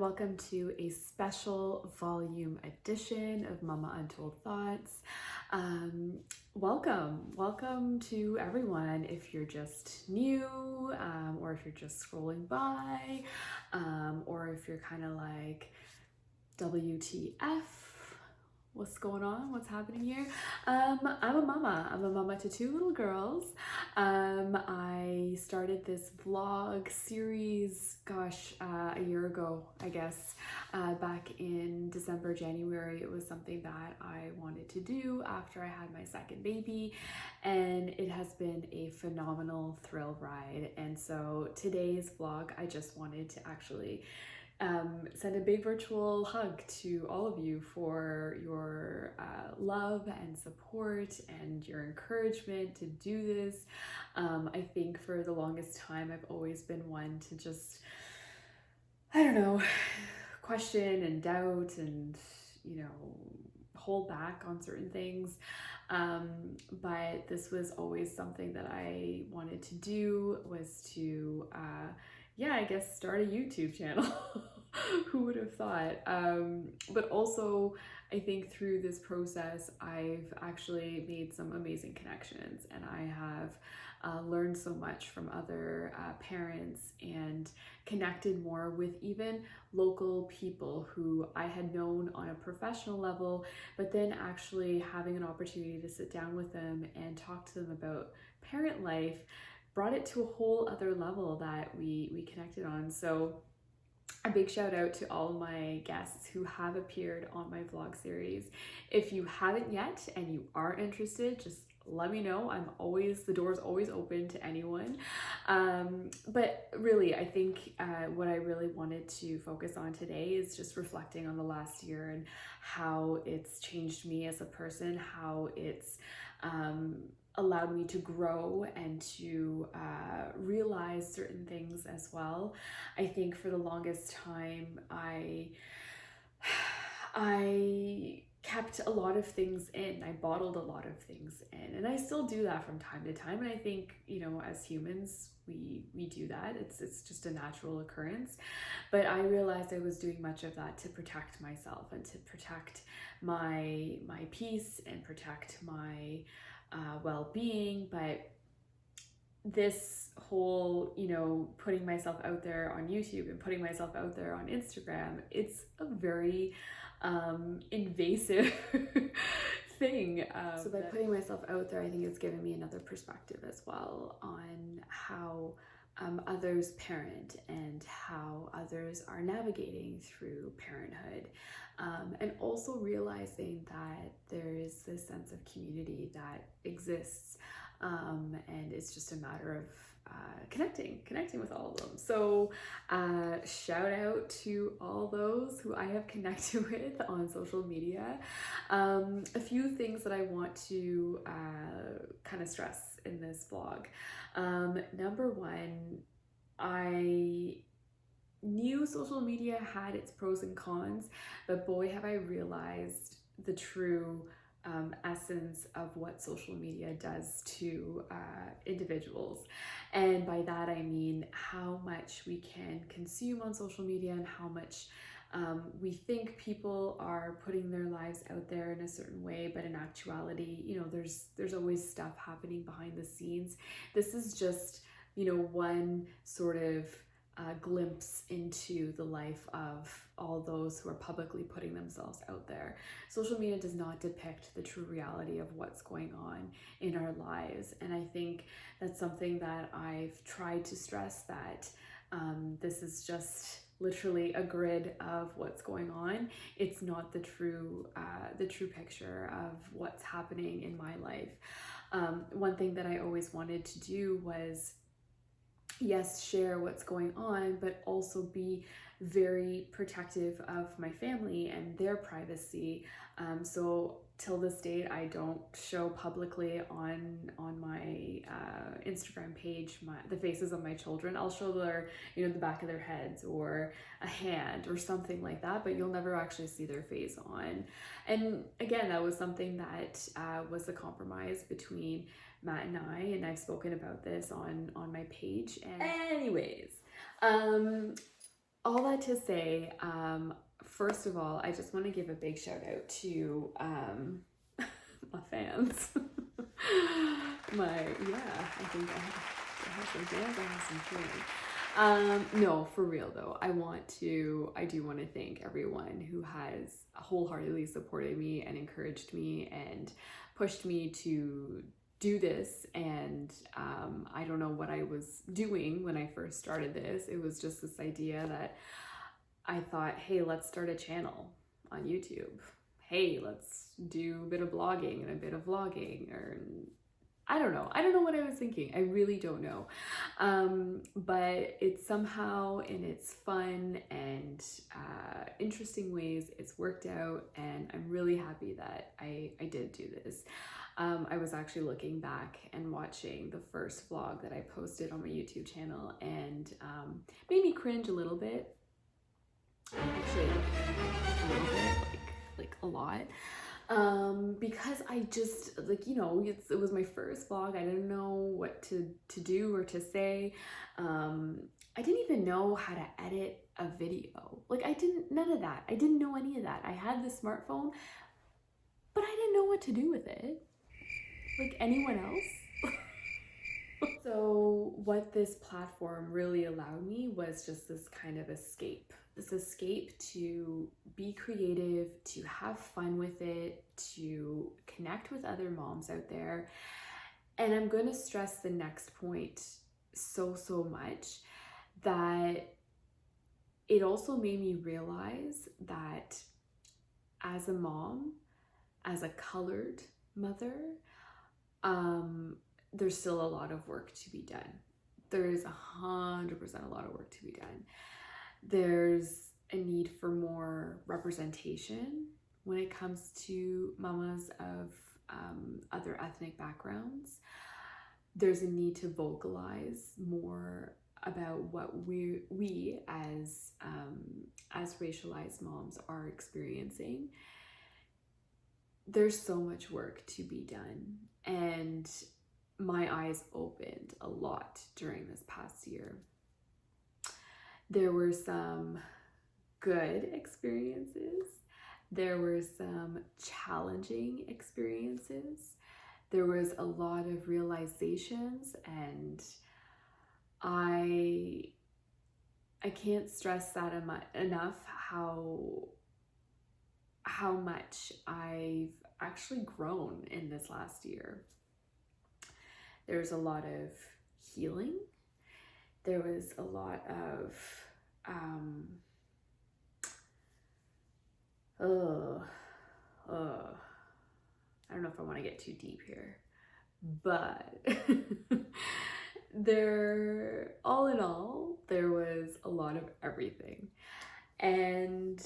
welcome to a special volume edition of Mama Untold Thoughts. Welcome to everyone. If you're just new, or if you're just scrolling by, or if you're kind of like, WTF? What's going on? What's happening here? I'm a mama. I'm a mama to two little girls. I started this vlog series, a year ago, I guess, back in December, January. It was something that I wanted to do after I had my second baby, and it has been a phenomenal thrill ride. And so today's vlog, I just wanted to actually send a big virtual hug to all of you for your love and support and your encouragement to do this. I think for the longest time, I've always been one to just, I don't know, question and doubt and, hold back on certain things. But this was always something that I wanted to do, was to, I guess start a YouTube channel. Who would have thought? But also, I think through this process, I've actually made some amazing connections, and I have learned so much from other parents and connected more with even local people who I had known on a professional level, but then actually having an opportunity to sit down with them and talk to them about parent life brought it to a whole other level that we connected on. So a big shout out to all my guests who have appeared on my vlog series. If you haven't yet and you are interested, just let me know. The door is always open to anyone. But really, I think what I really wanted to focus on today is just reflecting on the last year and how it's changed me as a person, how it's allowed me to grow and to realize certain things as well. I think for the longest time, I kept a lot of things in. I bottled a lot of things in, and I still do that from time to time. And I think, as humans, we do that. It's just a natural occurrence. But I realized I was doing much of that to protect myself and to protect my peace and protect my well-being. But this whole, putting myself out there on YouTube and putting myself out there on Instagram, it's a very invasive thing. So by putting myself out there, I think it's given me another perspective as well on how others parent and how others are navigating through parenthood, and also realizing that there is this sense of community that exists, and it's just a matter of connecting with all of them. So shout out to all those who I have connected with on social media. A few things that I want to kind of stress in this vlog. Number one, I knew social media had its pros and cons, but boy, have I realized the true essence of what social media does to individuals. And by that I mean how much we can consume on social media and how much we think people are putting their lives out there in a certain way, but in actuality, there's always stuff happening behind the scenes. This is just, one sort of glimpse into the life of all those who are publicly putting themselves out there. Social media does not depict the true reality of what's going on in our lives. And I think that's something that I've tried to stress, that this is just literally a grid of what's going on. It's not the true picture of what's happening in my life. One thing that I always wanted to do was, yes, share what's going on, but also be very protective of my family and their privacy. So till this date, I don't show publicly on my Instagram page the faces of my children. I'll show their, the back of their heads or a hand or something like that, but you'll never actually see their face on. And again, that was something that was a compromise between Matt and I've spoken about this on my page. And anyways, all that to say, first of all, I just want to give a big shout out to my fans. I think I have some fans, I have some feeling. No, for real though, I do want to thank everyone who has wholeheartedly supported me and encouraged me and pushed me to do this. And I don't know what I was doing when I first started this. It was just this idea that I thought, hey, let's start a channel on YouTube. Hey, let's do a bit of blogging and a bit of vlogging, or I don't know. I don't know what I was thinking. I really don't know. But it's somehow in its fun and interesting ways, it's worked out, and I'm really happy that I did do this. I was actually looking back and watching the first vlog that I posted on my YouTube channel, and made me cringe a little bit. Actually, a little bit, like a lot. Because I just, like, you know, it was my first vlog. I didn't know what to do or to say. I didn't even know how to edit a video. Like, none of that. I didn't know any of that. I had the smartphone, but I didn't know what to do with it. Like anyone else. So what this platform really allowed me was just this kind of escape. This escape to be creative, to have fun with it, to connect with other moms out there. And I'm going to stress the next point so much, that it also made me realize that as a mom, as a colored mother, there's still a lot of work to be done. There is 100% a lot of work to be done. There's a need for more representation when it comes to mamas of other ethnic backgrounds. There's a need to vocalize more about what we as racialized moms are experiencing. There's so much work to be done, and my eyes opened a lot during this past year. There were some good experiences. There were some challenging experiences. There was a lot of realizations, and I can't stress that enough how much I've actually grown in this last year. There's a lot of healing. There was a lot of I don't know if I want to get too deep here, but all in all, there was a lot of everything. And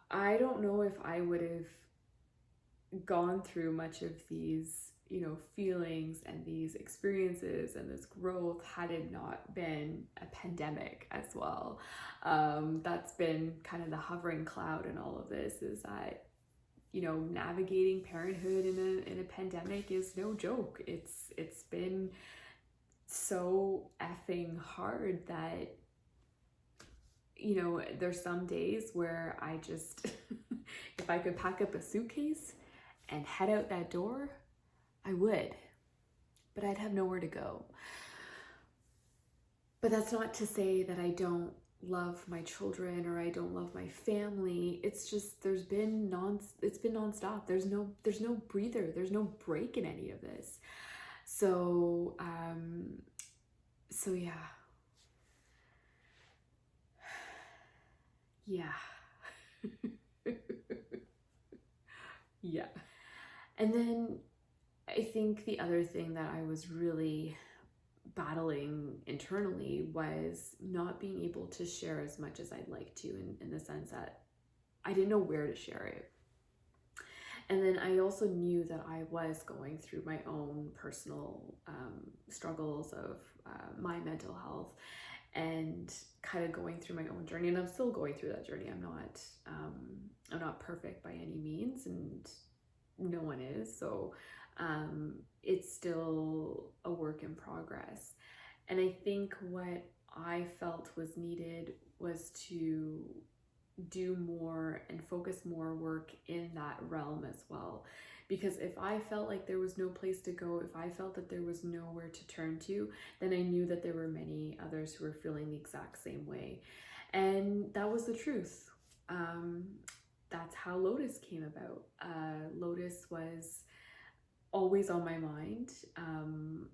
I don't know if I would have gone through much of these, you know, feelings and these experiences and this growth had it not been a pandemic as well. That's been kind of the hovering cloud in all of this, is that, you know, navigating parenthood in a pandemic is no joke. It's been so effing hard that, you know, there's some days where I just, if I could pack up a suitcase and head out that door, I would, but I'd have nowhere to go. But that's not to say that I don't love my children or I don't love my family. It's just, it's been nonstop. There's no breather. There's no break in any of this. So yeah. Yeah. Yeah. And then I think the other thing that I was really battling internally was not being able to share as much as I'd like to, in the sense that I didn't know where to share it. And then I also knew that I was going through my own personal struggles of my mental health, and kind of going through my own journey. And I'm still going through that journey. I'm not perfect by any means, and no one is. So it's still a work in progress. And I think what I felt was needed was to do more and focus more work in that realm as well. Because if I felt like there was no place to go, if I felt that there was nowhere to turn to, then I knew that there were many others who were feeling the exact same way. And that was the truth. Um, that's how Lotus came about. Lotus was always on my mind.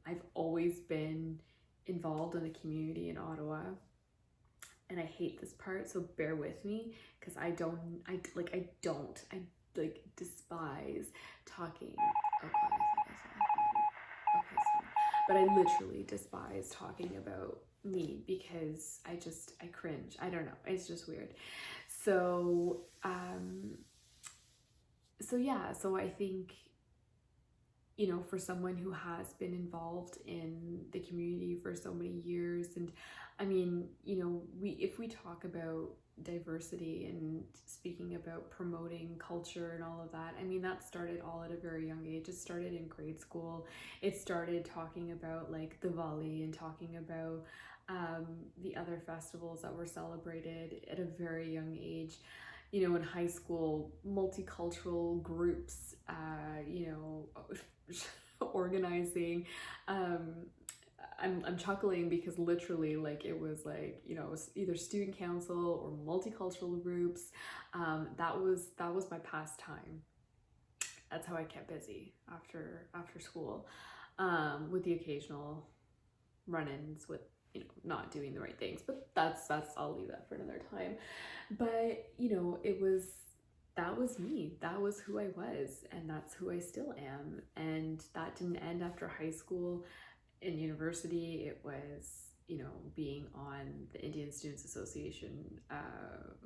I've always been involved in the community in Ottawa, and I hate this part, so bear with me because I despise talking. Oh god, okay, but I literally despise talking about me because I cringe. I don't know. It's just weird. So so I think, you know, for someone who has been involved in the community for so many years, and I mean, you know, if we talk about diversity and speaking about promoting culture and all of that, I mean, that started all at a very young age. It started in grade school. It started talking about like the Diwali and talking about the other festivals that were celebrated at a very young age. You know, in high school, multicultural groups, you know, organizing. I'm chuckling because literally, like, it was like, you know, it was either student council or multicultural groups. That was my pastime. That's how I kept busy after school, with the occasional run-ins with, you know, not doing the right things. But that's I'll leave that for another time. But you know, that was me. That was who I was, and that's who I still am. And that didn't end after high school. In university, it was, you know, being on the Indian Students Association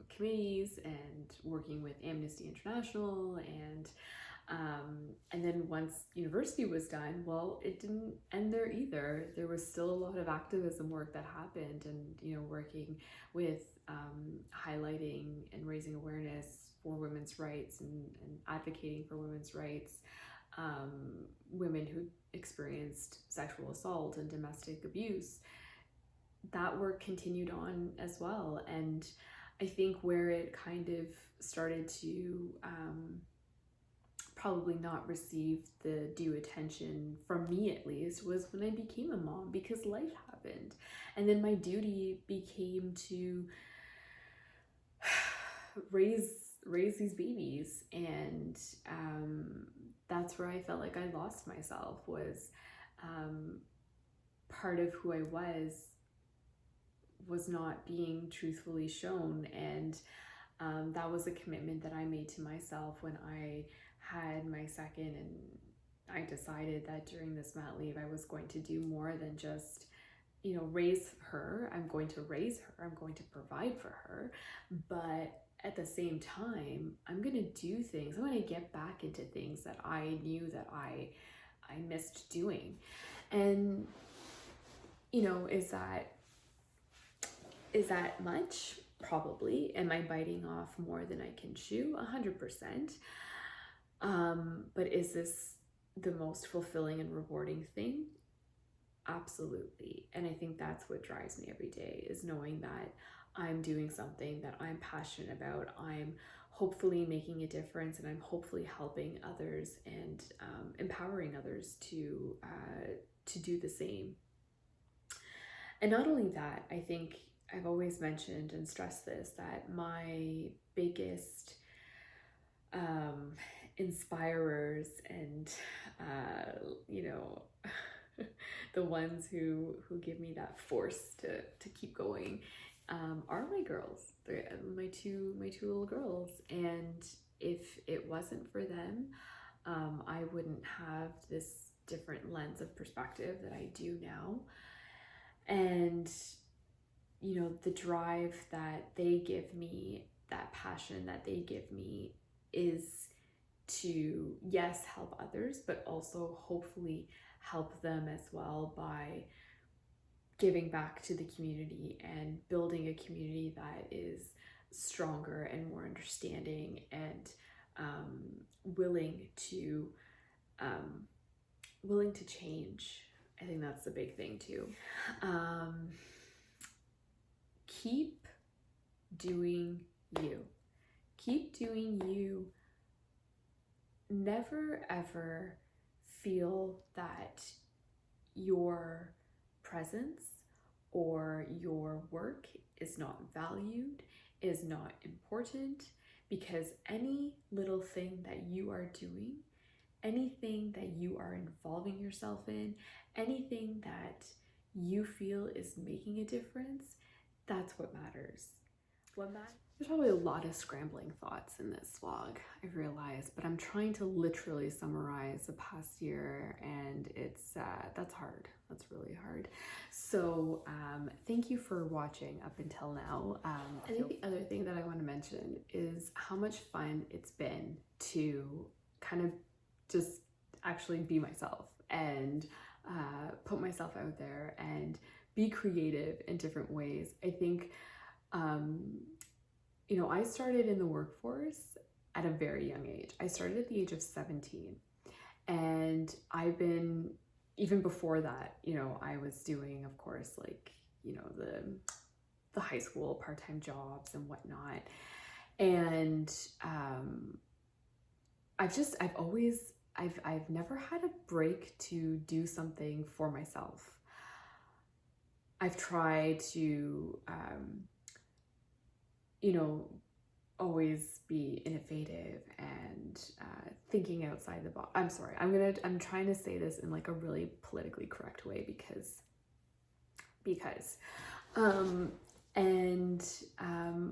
committees and working with Amnesty International, and then once university was done, well, it didn't end there either. There was still a lot of activism work that happened, and, you know, working with highlighting and raising awareness for women's rights, and advocating for women's rights, women who experienced sexual assault and domestic abuse. That work continued on as well. And I think where it kind of started to probably not receive the due attention, from me at least, was when I became a mom, because life happened. And then my duty became to raise these babies, and that's where I felt like I lost myself. Was part of who I was not being truthfully shown, and that was a commitment that I made to myself when I had my second, and I decided that during this mat leave I was going to do more than just, you know, raise her. I'm going to raise her, I'm going to provide for her, but at the same time, I'm going to do things. I'm going to get back into things that I knew that I missed doing. And, you know, is that much? Probably. Am I biting off more than I can chew? 100%. But is this the most fulfilling and rewarding thing? Absolutely. And I think that's what drives me every day, is knowing that I'm doing something that I'm passionate about. I'm hopefully making a difference, and I'm hopefully helping others, and empowering others to do the same. And not only that, I think I've always mentioned and stressed this, that my biggest inspirers and you know, the ones who give me that force to keep going, are my girls. They're my two little girls. And if it wasn't for them, I wouldn't have this different lens of perspective that I do now. And, you know, the drive that they give me, that passion that they give me, is to, yes, help others, but also hopefully help them as well by giving back to the community and building a community that is stronger and more understanding, and willing to change. I think that's the big thing too. keep doing you. Keep doing you. Never ever feel that your presence or your work is not valued, is not important, because any little thing that you are doing, anything that you are involving yourself in, anything that you feel is making a difference, that's what matters. There's probably a lot of scrambling thoughts in this vlog, I realize, but I'm trying to literally summarize the past year, and it's that's hard. That's really hard. So thank you for watching up until now. I think the other thing that I want to mention is how much fun it's been to kind of just actually be myself and put myself out there and be creative in different ways. I think you know, I started in the workforce at a very young age. I started at the age of 17, and I've been, even before that, you know, I was doing, of course, like, you know, the high school part-time jobs and whatnot. And I've never had a break to do something for myself. I've tried to, you know, always be innovative and thinking outside the box. I'm sorry, I'm trying to say this in like a really politically correct way because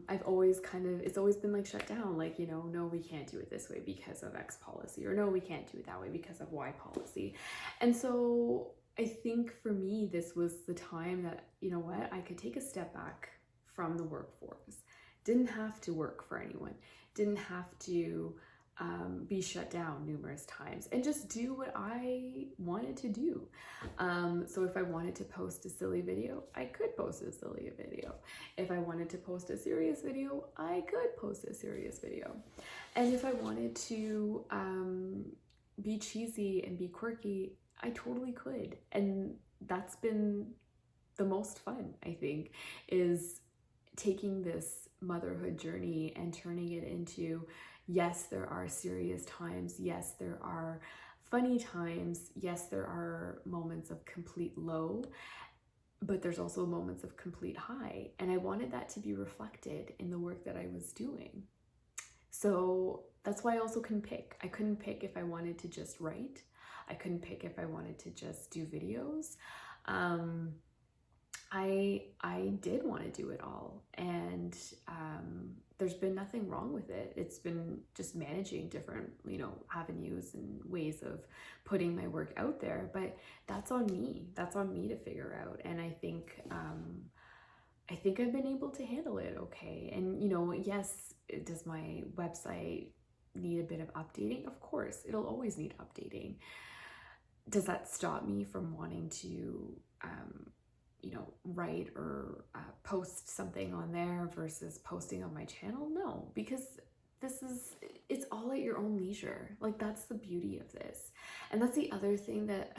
I've always it's always been like shut down, like, you know, no, we can't do it this way because of X policy, or no, we can't do it that way because of Y policy. And so I think for me, this was the time that, you know what, I could take a step back from the workforce. Didn't have to work for anyone, didn't have to be shut down numerous times, and just do what I wanted to do. So if I wanted to post a silly video, I could post a silly video. If I wanted to post a serious video, I could post a serious video. And if I wanted to be cheesy and be quirky, I totally could. And that's been the most fun, I think, is taking this motherhood journey and turning it into, yes, there are serious times, yes, there are funny times, yes, there are moments of complete low, but there's also moments of complete high. And I wanted that to be reflected in the work that I was doing. So that's why I also couldn't pick. I couldn't pick if I wanted to just write. I couldn't pick if I wanted to just do videos. I did want to do it all, and there's been nothing wrong with it. It's been just managing different, you know, avenues and ways of putting my work out there, but that's on me. That's on me to figure out. And I think I've been able to handle it okay. And, you know, yes, does my website need a bit of updating? Of course, it'll always need updating. Does that stop me from wanting to you know, write or post something on there versus posting on my channel? No, because it's all at your own leisure. Like, that's the beauty of this. And that's the other thing that,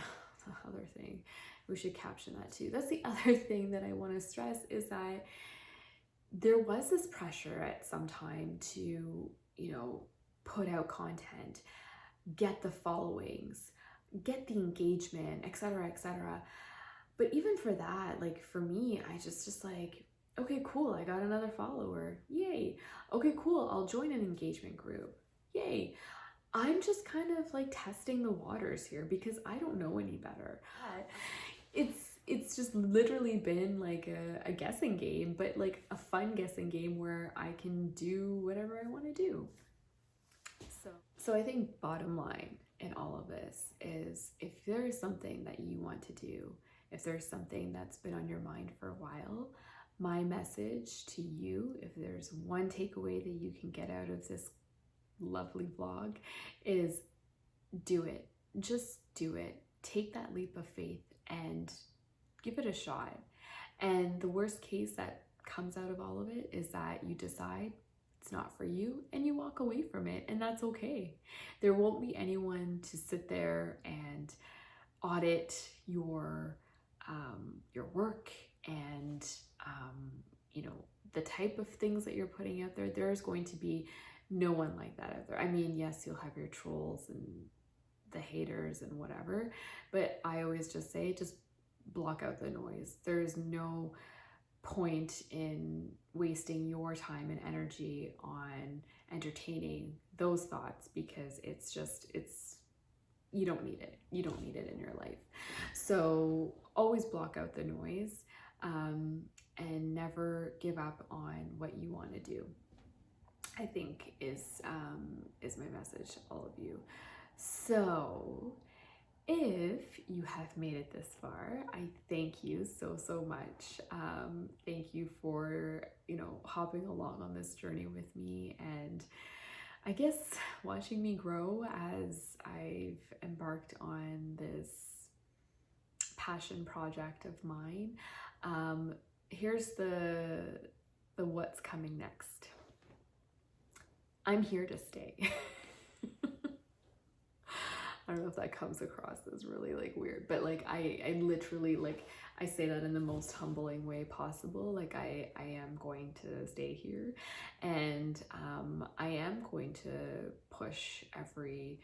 we should caption that too. That's the other thing that I want to stress, is that there was this pressure at some time to, you know, put out content, get the followings, get the engagement, etc., etc. But even for that, like, for me, I just like, okay, cool, I got another follower, yay. Okay, cool, I'll join an engagement group, yay. I'm just kind of like testing the waters here because I don't know any better. It's just literally been like a guessing game, but like a fun guessing game where I can do whatever I want to do. So I think bottom line in all of this is, if there is something that you want to do, if there's something that's been on your mind for a while, my message to you, if there's one takeaway that you can get out of this lovely vlog, is do it. Just do it. Take that leap of faith and give it a shot. And the worst case that comes out of all of it is that you decide it's not for you and you walk away from it, and that's okay. There won't be anyone to sit there and audit your work and you know, type of things that you're putting out there, there's going to be no one like that out there. I mean, yes, you'll have your trolls and the haters and whatever, but I always just say, just block out the noise. There's no point in wasting your time and energy on entertaining those thoughts, because it's you don't need it. You don't need it in your life. So always block out the noise, and never give up on what you want to do, I think is my message to all of you. So if you have made it this far, I thank you so much. Thank you for, hopping along on this journey with me, and I guess watching me grow as I've embarked on this passion project of mine. Here's the what's coming next. I'm here to stay. I don't know if that comes across as really like weird, but like I literally, like, I say that in the most humbling way possible. Like I am going to stay here, and I am going to push every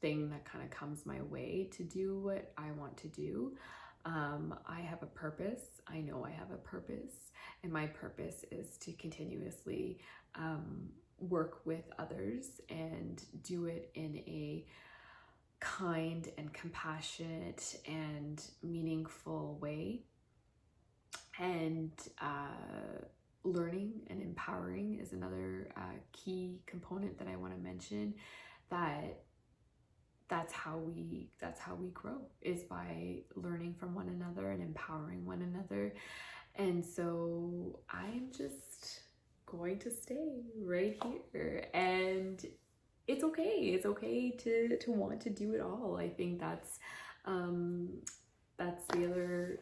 thing that kind of comes my way to do what I want to do. I have a purpose. I know I have a purpose, and my purpose is to continuously work with others and do it in a kind and compassionate and meaningful way. And learning and empowering is another key component that I want to mention. That's how we grow, is by learning from one another and empowering one another. And so I'm just going to stay right here, and it's okay to want to do it all. I think that's the other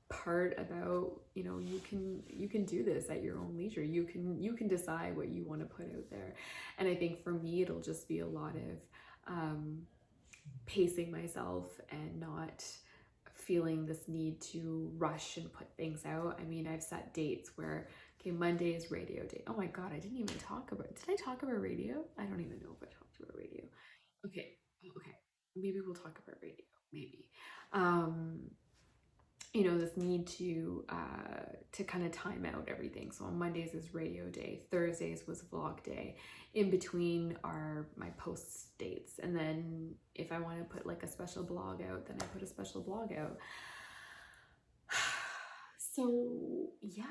part about, you can do this at your own leisure. You can decide what you want to put out there. And I think for me, it'll just be a lot of pacing myself and not feeling this need to rush and put things out. I mean, I've set dates where, okay, Monday is radio day. Oh my God, did I talk about radio? I don't even know if I talked about radio. Okay, maybe we'll talk about radio, maybe. This need to kind of time out everything. So on Mondays is radio day, Thursdays was vlog day, in between are my post dates, and then if I want to put like a special blog out, then I put a special blog out. So yeah.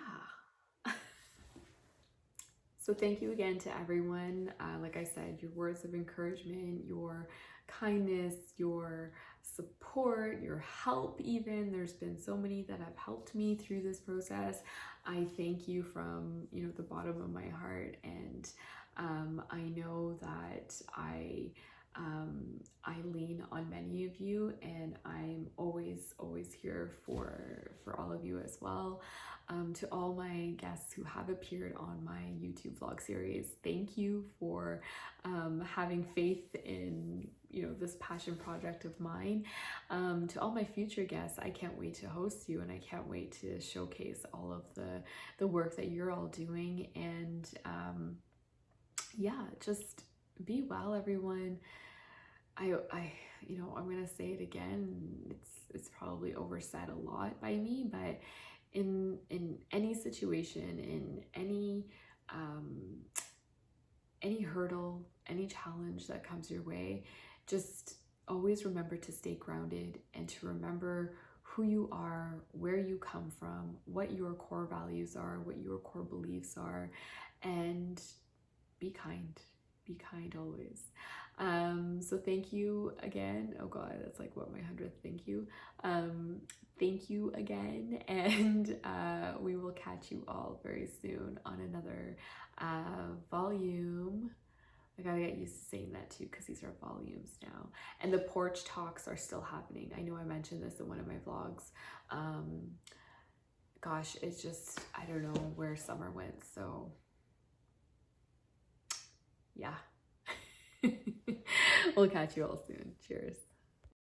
So thank you again to everyone. Like I said, your words of encouragement, your kindness, your support, your help even. There's been so many that have helped me through this process. I thank you from, the bottom of my heart. And I know that I lean on many of you, and I'm always here for all of you as well. To all my guests who have appeared on my YouTube vlog series, thank you for having faith in this passion project of mine. To all my future guests, I can't wait to host you, and I can't wait to showcase all of the work that you're all doing. And yeah, just be well, everyone. I'm gonna say it again. It's probably oversaid a lot by me, but in any situation, in any hurdle, any challenge that comes your way, just always remember to stay grounded and to remember who you are, where you come from, what your core values are, what your core beliefs are, and be kind. Be kind always. So thank you again. Oh God, that's like what, my 100th thank you. Thank you again, and we will catch you all very soon on another volume. I gotta get used to saying that too, because these are volumes now. And the porch talks are still happening. I know I mentioned this in one of my vlogs. Gosh, it's just, I don't know where summer went, so yeah. We'll catch you all soon. Cheers.